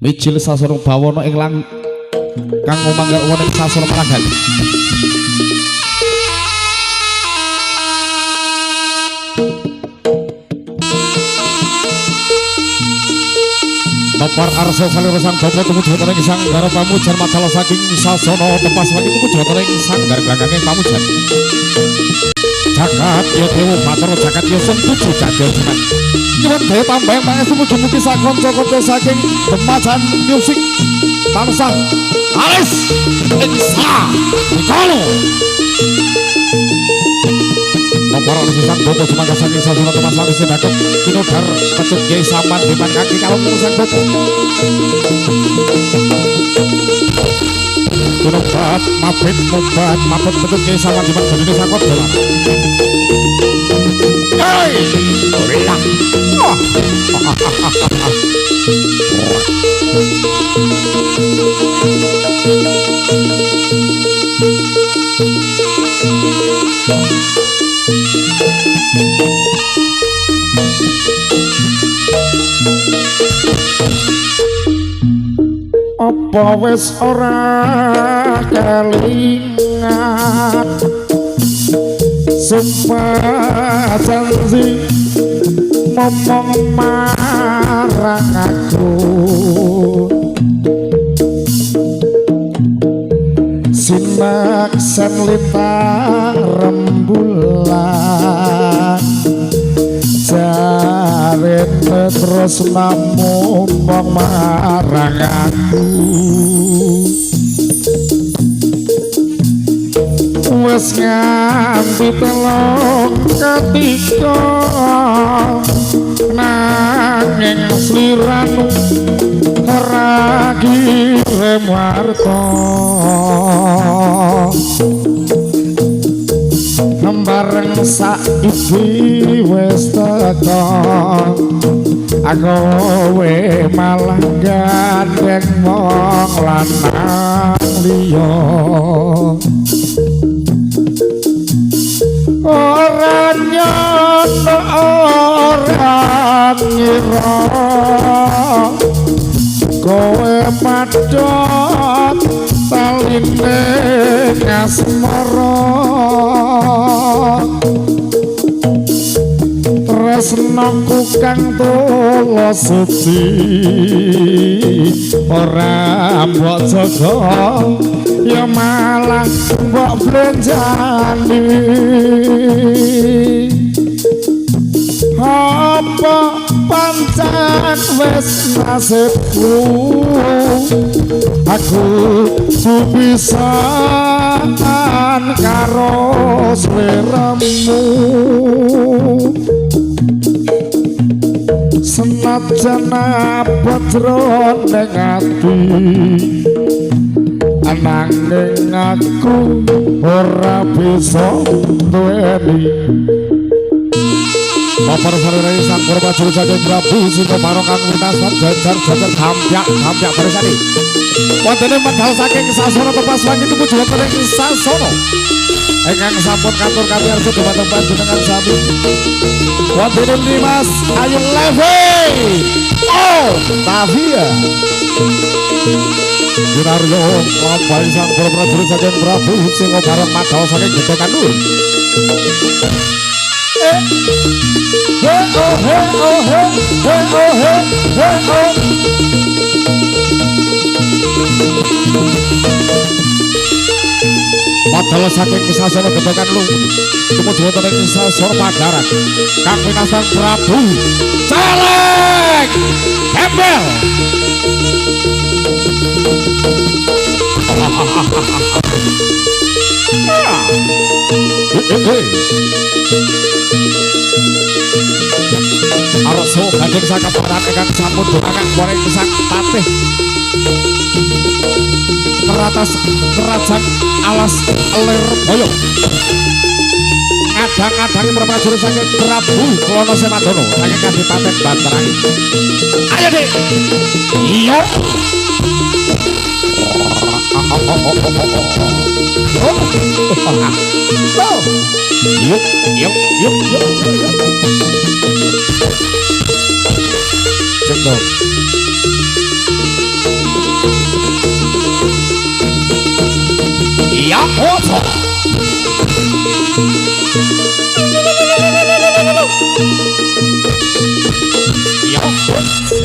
Mijil sasana bawana ing lang kang ngomangga wonten sasana peragan. Topar arsa saliresan bapa tumuju wonten ing sanggara pamujan madal saking sasana tepas wangi tumuju wonten ing sanggar glanggange pamujan. Jagat ya dewa Bathara jagat ya sempuju jagat jimat. Nyuwun daya tambah pangestu mugi-mugi sakanca-kanca saking Demajan Musik tansah alis insa mikalo. Para sesang bopo semangka saking sasana temas wangi sedakep kinodar pecut Kyai Saman diman kaki kalung sang bopo. Kunobat mabit pecut Kyai Saman diman gedene sakot dolan. Hei, gorila. Apa wis ora kelingan sumpah janji ngomong marang aku simak sen lintang rembulan jaret terus ngomong marang aku wis nganti telung ketika nanging sliramu ora kirem warta bareng saiki wis teko aku we malah gandeng wong lanang liya ora nyono ora ngira kowe padhot saline ngasmara tresnaku kang tulus suci ora mbok jaga ya malah mbok blenjani apa pancen wis nasibku aku supisan karo sliramu senajan abadron ning ati ananging aku ora bisa duweni Bapak Saudara Sang Purba Juru Jagat Prabu Sino Barokang Winaswan jajar hampyak barisani wonten medal saking sasana tepas wangi tumuju wonten ing sasana ingkang sampun katur kami arsa dhumateng panjenengan sami wonten Dimas Ayu Levi Tavia Gunaryo Bapak Sang Purba Juru Jagat Prabu Sino Barokang medal saking Gedhokan Nur padahal saking sasana Gedhokan Lu tumuju wonten ing sasana Padaran Kang Winastan Prabu Celek Gembel Arso gandeng saka paran ingkang sampun dumakang goreng pisang patih keratas kerajaan alas lir boyo ngadang-ngadangi prajurit saking Prabu Klono Semandono saking Kadipaten Banterang ayo dik iya yuk cek dong Ya ojo. Ya.